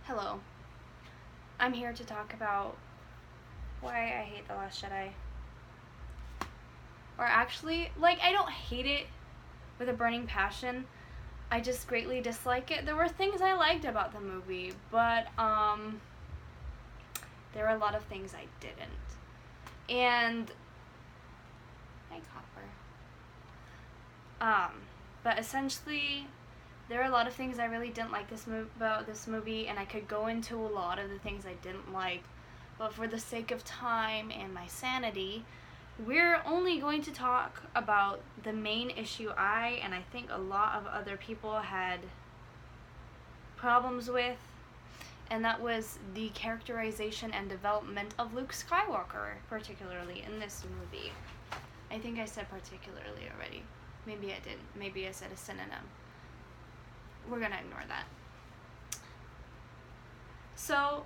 Hello. I'm here to talk about why I hate The Last Jedi. Or actually, I don't hate it with a burning passion. I just greatly dislike it. There were things I liked about the movie, but there were a lot of things I didn't. And hi, Copper. But essentially, there are a lot of things I really didn't like about this movie, and I could go into a lot of the things I didn't like, but for the sake of time and my sanity, we're only going to talk about the main issue and I think a lot of other people had problems with, and that was the characterization and development of Luke Skywalker, particularly in this movie. I think I said particularly already. Maybe I didn't. Maybe I said a synonym. We're gonna ignore that. So,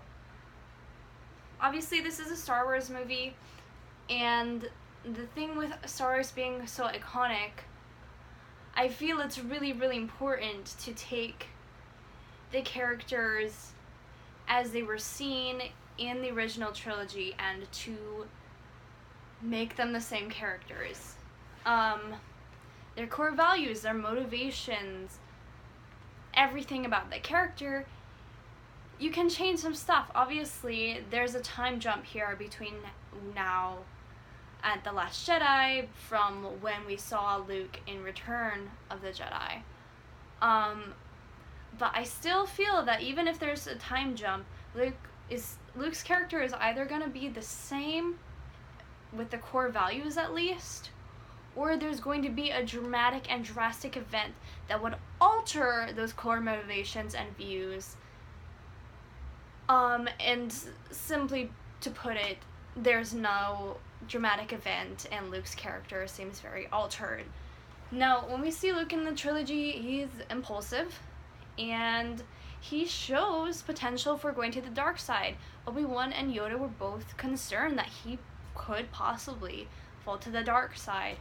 obviously this is a Star Wars movie, and the thing with Star Wars being so iconic, I feel it's really, really important to take the characters as they were seen in the original trilogy and to make them the same characters. Their core values, their motivations, everything about the character, you can change some stuff. Obviously, there's a time jump here between now and The Last Jedi from when we saw Luke in Return of the Jedi. But I still feel that even if there's a time jump, Luke's character is either going to be the same with the core values at least, or there's going to be a dramatic and drastic event that would alter those core motivations and views. And simply to put it, there's no dramatic event and Luke's character seems very altered. Now, when we see Luke in the trilogy, he's impulsive, and he shows potential for going to the dark side. Obi-Wan and Yoda were both concerned that he could possibly fall to the dark side.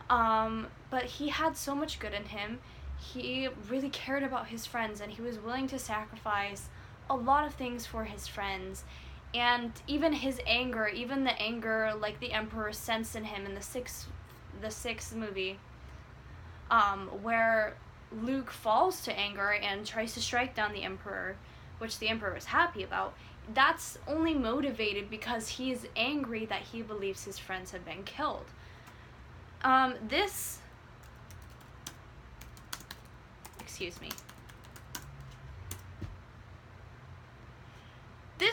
But he had so much good in him. He really cared about his friends, and he was willing to sacrifice a lot of things for his friends. And even his anger, like the Emperor sensed in him in the sixth movie, where Luke falls to anger and tries to strike down the Emperor, which the Emperor is happy about, that's only motivated because he is angry that he believes his friends have been killed. This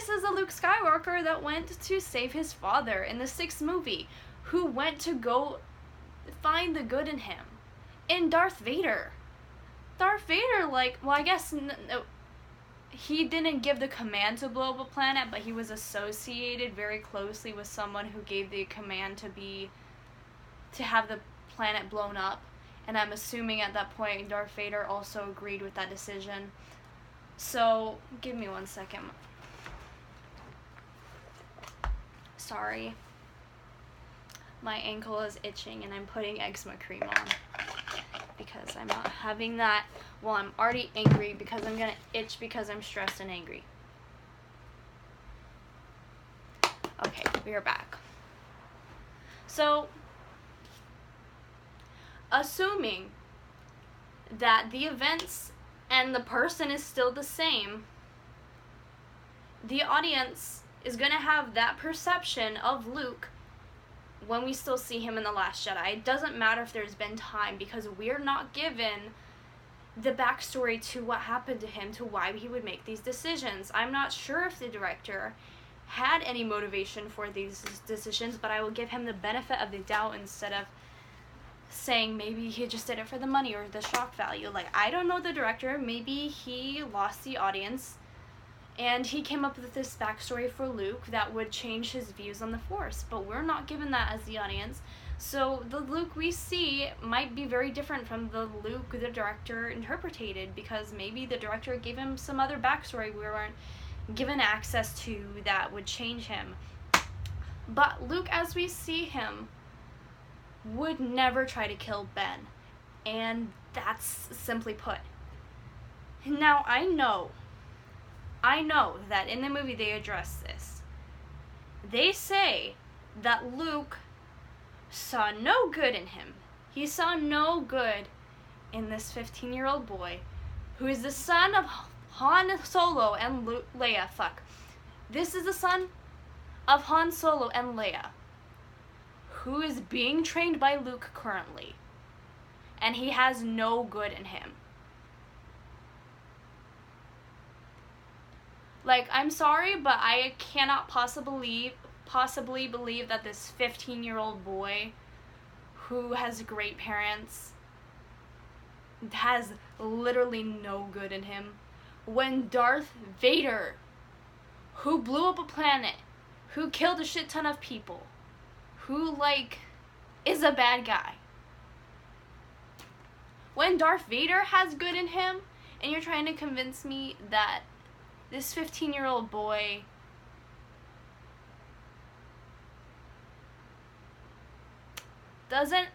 is a Luke Skywalker that went to save his father in the sixth movie, who went to go find the good in him. In Darth Vader, I guess he didn't give the command to blow up a planet, but he was associated very closely with someone who gave the command to have the planet blown up, and I'm assuming at that point Darth Vader also agreed with that decision. So, give me 1 second. Sorry. My ankle is itching and I'm putting eczema cream on because I'm not having that while I'm already angry, because I'm gonna itch because I'm stressed and angry. Okay, we are back. So, assuming that the events and the person is still the same, the audience is going to have that perception of Luke when we still see him in The Last Jedi. It doesn't matter if there's been time, because we're not given the backstory to what happened to him, to why he would make these decisions. I'm not sure if the director had any motivation for these decisions, but I will give him the benefit of the doubt instead of saying maybe he just did it for the money or the shock value. I don't know the director. Maybe he lost the audience and he came up with this backstory for Luke that would change his views on the Force, but we're not given that as the audience. So the Luke we see might be very different from the Luke the director interpreted, because maybe the director gave him some other backstory we weren't given access to that would change him. But Luke, as we see him, would never try to kill Ben, and that's simply put. Now, I know I know that in the movie they address this. They say that Luke saw no good in him. He saw no good in this 15-year-old boy who is the son of Han Solo and Leia. This is the son of Han Solo and Leia, who is being trained by Luke currently. And he has no good in him. Like, I'm sorry, but I cannot possibly believe that this 15-year-old boy who has great parents has literally no good in him. When Darth Vader, who blew up a planet, who killed a shit ton of people, who, like, is a bad guy. When Darth Vader has good in him, and you're trying to convince me that this 15-year-old boy doesn't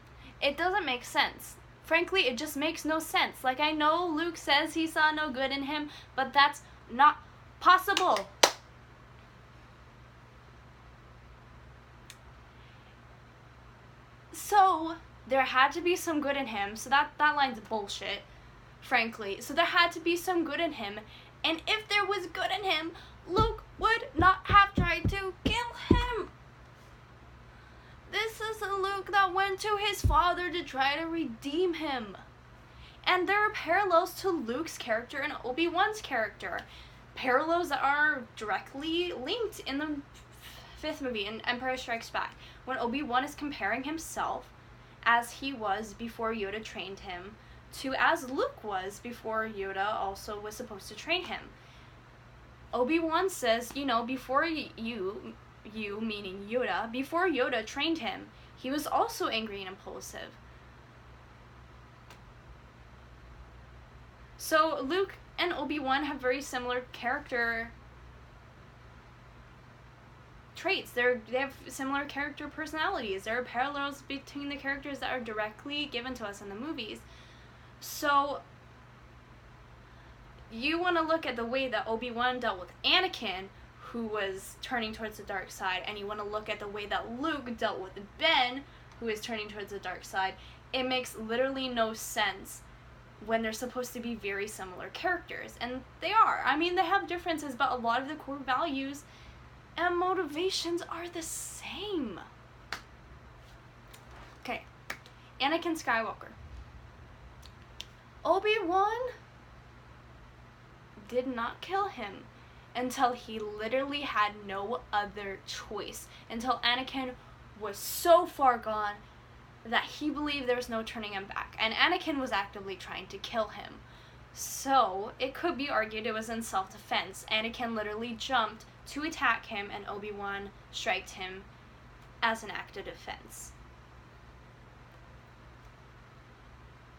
make sense. Frankly, it just makes no sense. Like, I know Luke says he saw no good in him, but that's not possible. So, there had to be some good in him, so that line's bullshit, frankly. So there had to be some good in him, and if there was good in him, Luke would not have tried to kill him. This is a Luke that went to his father to try to redeem him. And there are parallels to Luke's character and Obi-Wan's character. Parallels that are directly linked in the 5th movie, in Empire Strikes Back, when Obi-Wan is comparing himself as he was before Yoda trained him to as Luke was before Yoda also was supposed to train him. Obi-Wan says, before you meaning Yoda, before Yoda trained him, he was also angry and impulsive. So Luke and Obi-Wan have very similar character traits. They have similar character personalities. There are parallels between the characters that are directly given to us in the movies. So you want to look at the way that Obi-Wan dealt with Anakin, who was turning towards the dark side, and you want to look at the way that Luke dealt with Ben, who is turning towards the dark side. It makes literally no sense when they're supposed to be very similar characters. And they are. I mean, they have differences, but a lot of the core values and motivations are the same. Okay. Anakin Skywalker. Obi-Wan did not kill him until he literally had no other choice. Until Anakin was so far gone that he believed there was no turning him back. And Anakin was actively trying to kill him. So, it could be argued it was in self-defense. Anakin literally jumped to attack him, and Obi-Wan striked him as an act of defense.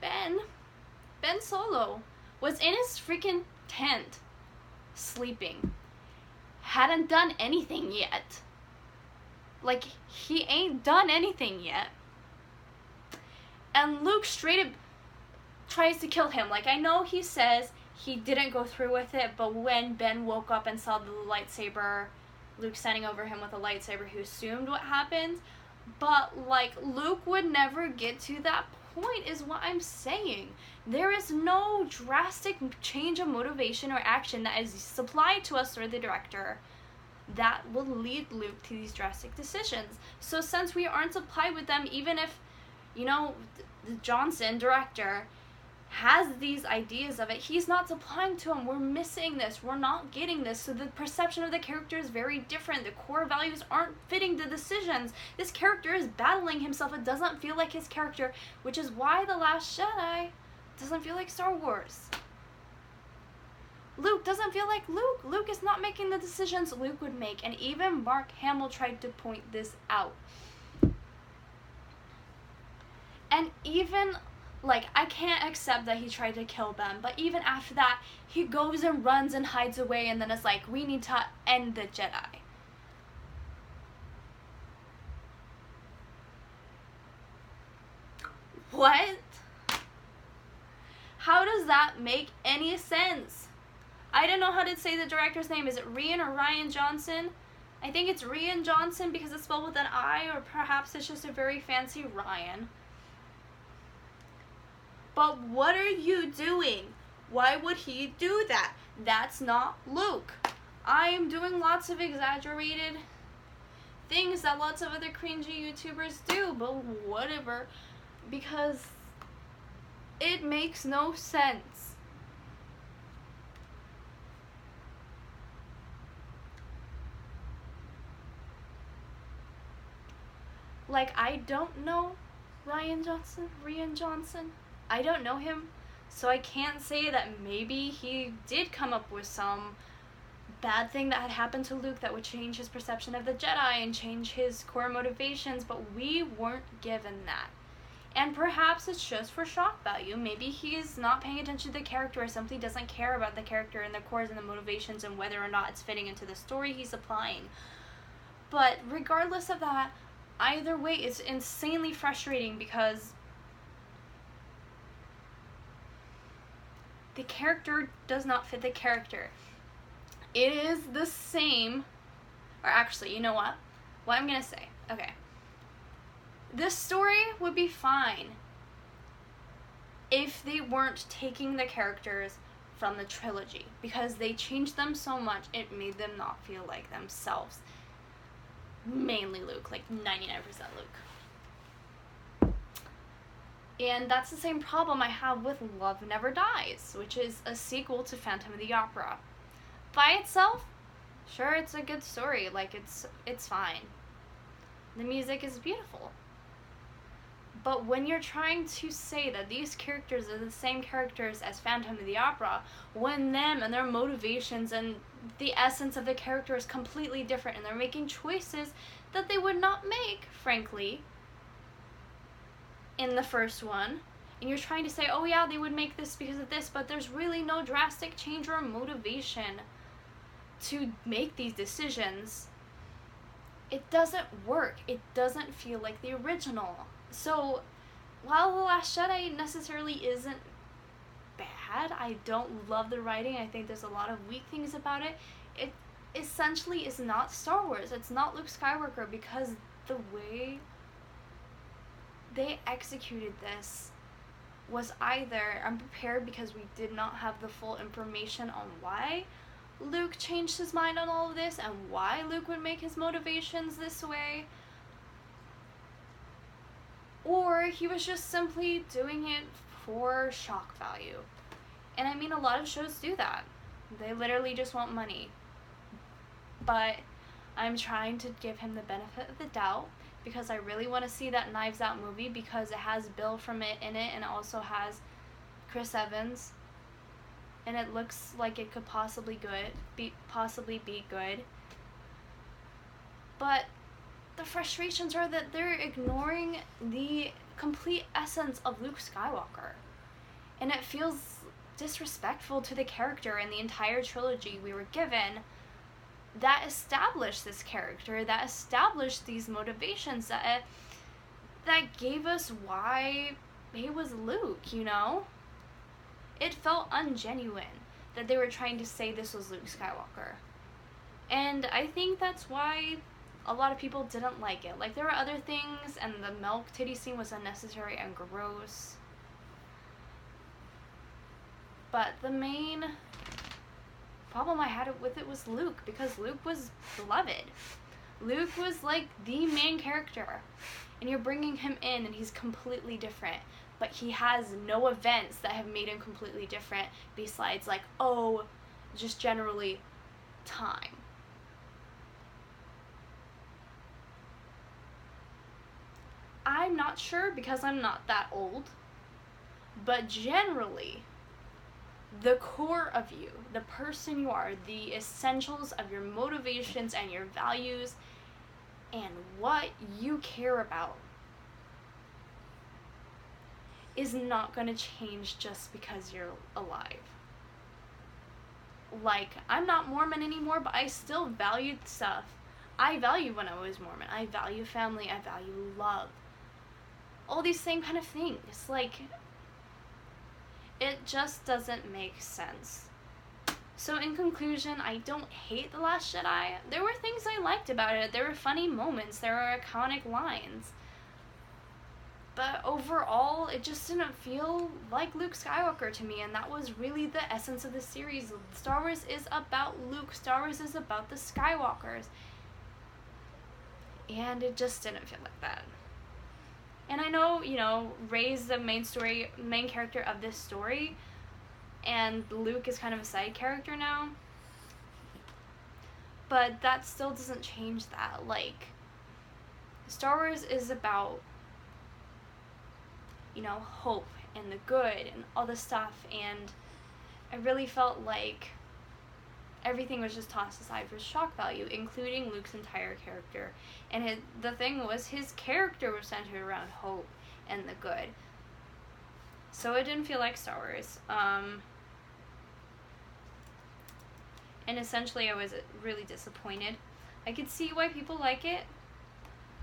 Ben Solo was in his freaking tent, sleeping. Hadn't done anything yet. Like, he ain't done anything yet. And Luke straight up tries to kill him. Like, I know he says he didn't go through with it, but when Ben woke up and saw the lightsaber, Luke standing over him with a lightsaber, he assumed what happened. But, like, Luke would never get to that point, is what I'm saying. There is no drastic change of motivation or action that is supplied to us through the director that will lead Luke to these drastic decisions. So since we aren't supplied with them, even if, the Johnson director has these ideas of it, he's not supplying to him. We're missing this. We're not getting this. So the perception of the character is very different. The core values aren't fitting the decisions. This character is battling himself. It doesn't feel like his character, which is why The Last Jedi doesn't feel like Star Wars. Luke doesn't feel like Luke. Luke is not making the decisions Luke would make, and even Mark Hamill tried to point this out. And even, I can't accept that he tried to kill Ben, but even after that, he goes and runs and hides away, and then it's like, we need to end the Jedi. What? How does that make any sense? I don't know how to say the director's name. Is it Rian or Ryan Johnson? I think it's Rian Johnson because it's spelled with an I, or perhaps it's just a very fancy Ryan. But what are you doing? Why would he do that? That's not Luke. I am doing lots of exaggerated things that lots of other cringy YouTubers do, but whatever, because it makes no sense. Like, I don't know Rian Johnson. I don't know him, so I can't say that maybe he did come up with some bad thing that had happened to Luke that would change his perception of the Jedi and change his core motivations, but we weren't given that. And perhaps it's just for shock value. Maybe he's not paying attention to the character, or simply doesn't care about the character and the cores and the motivations and whether or not it's fitting into the story he's applying. But regardless of that, either way, it's insanely frustrating because the character does not fit the character. It is the same, or actually, you know what? What I'm gonna say, okay. This story would be fine if they weren't taking the characters from the trilogy, because they changed them so much, it made them not feel like themselves. Mainly Luke, like 99% Luke. And that's the same problem I have with Love Never Dies, which is a sequel to Phantom of the Opera. By itself, sure, it's a good story, like it's fine. The music is beautiful. But when you're trying to say that these characters are the same characters as Phantom of the Opera, when them and their motivations and the essence of the character is completely different, and they're making choices that they would not make, frankly, in the first one, and you're trying to say, oh yeah, they would make this because of this, but there's really no drastic change or motivation to make these decisions, it doesn't work. It doesn't feel like the original. So, while The Last Jedi necessarily isn't bad, I don't love the writing, I think there's a lot of weak things about it, it essentially is not Star Wars. It's not Luke Skywalker, because the way they executed this was either unprepared because we did not have the full information on why Luke changed his mind on all of this and why Luke would make his motivations this way, or he was just simply doing it for shock value. And I mean, a lot of shows do that. They literally just want money. But I'm trying to give him the benefit of the doubt, because I really want to see that Knives Out movie, because it has Bill from it in it, and it also has Chris Evans, and it looks like it could possibly be good. But the frustrations are that they're ignoring the complete essence of Luke Skywalker, and it feels disrespectful to the character and the entire trilogy we were given that established this character, that established these motivations, that gave us why he was Luke, you know? It felt ungenuine that they were trying to say this was Luke Skywalker. And I think that's why a lot of people didn't like it. Like, there were other things, and the milk titty scene was unnecessary and gross. But the main problem I had with it was Luke, because Luke was beloved. Luke was like the main character, and you're bringing him in and he's completely different, but he has no events that have made him completely different besides, like, oh, just generally time. I'm not sure, because I'm not that old, but generally the core of you, the person you are, the essentials of your motivations and your values and what you care about is not going to change just because you're alive. Like, I'm not Mormon anymore, but I still valued stuff I valued when I was Mormon. I value family, I value love. All these same kind of things. Like, it just doesn't make sense. So So in conclusion, I don't hate The Last Jedi. There were things I liked about it. There were funny moments. There were iconic lines. But overall, it just didn't feel like Luke Skywalker to me, and that was really the essence of the series. Star Wars is about Luke. Star Wars is about the Skywalkers. And it just didn't feel like that. And I know, you know, Rey's the main character of this story, and Luke is kind of a side character now. But that still doesn't change that. Like, Star Wars is about, you know, hope and the good and all this stuff, and I really felt like everything was just tossed aside for shock value, including Luke's entire character. And the thing was, his character was centered around hope and the good. So it didn't feel like Star Wars. And essentially I was really disappointed. I could see why people like it.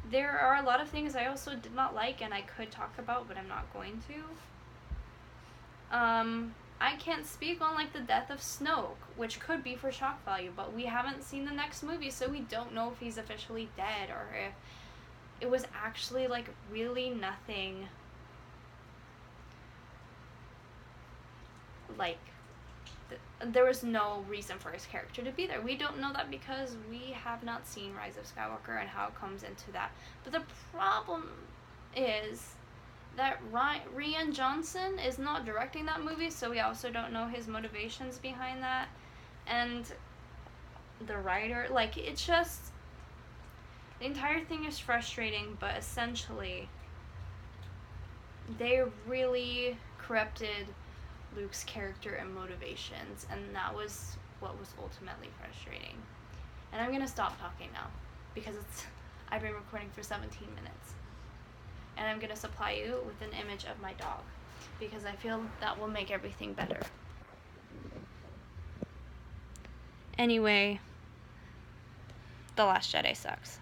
There are a lot of things I also did not like and I could talk about, but I'm not going to. I can't speak on like the death of Snoke, which could be for shock value, but we haven't seen the next movie, so we don't know if he's officially dead or if it was actually like really nothing like there was no reason for his character to be there. We don't know that because we have not seen Rise of Skywalker and how it comes into that. But the problem is that Rian Johnson is not directing that movie, so we also don't know his motivations behind that. And the writer, like, it's just, the entire thing is frustrating, but essentially they really corrupted Luke's character and motivations, and that was what was ultimately frustrating. And I'm gonna stop talking now because I've been recording for 17 minutes. And I'm gonna supply you with an image of my dog because I feel that will make everything better. Anyway, The Last Jedi sucks.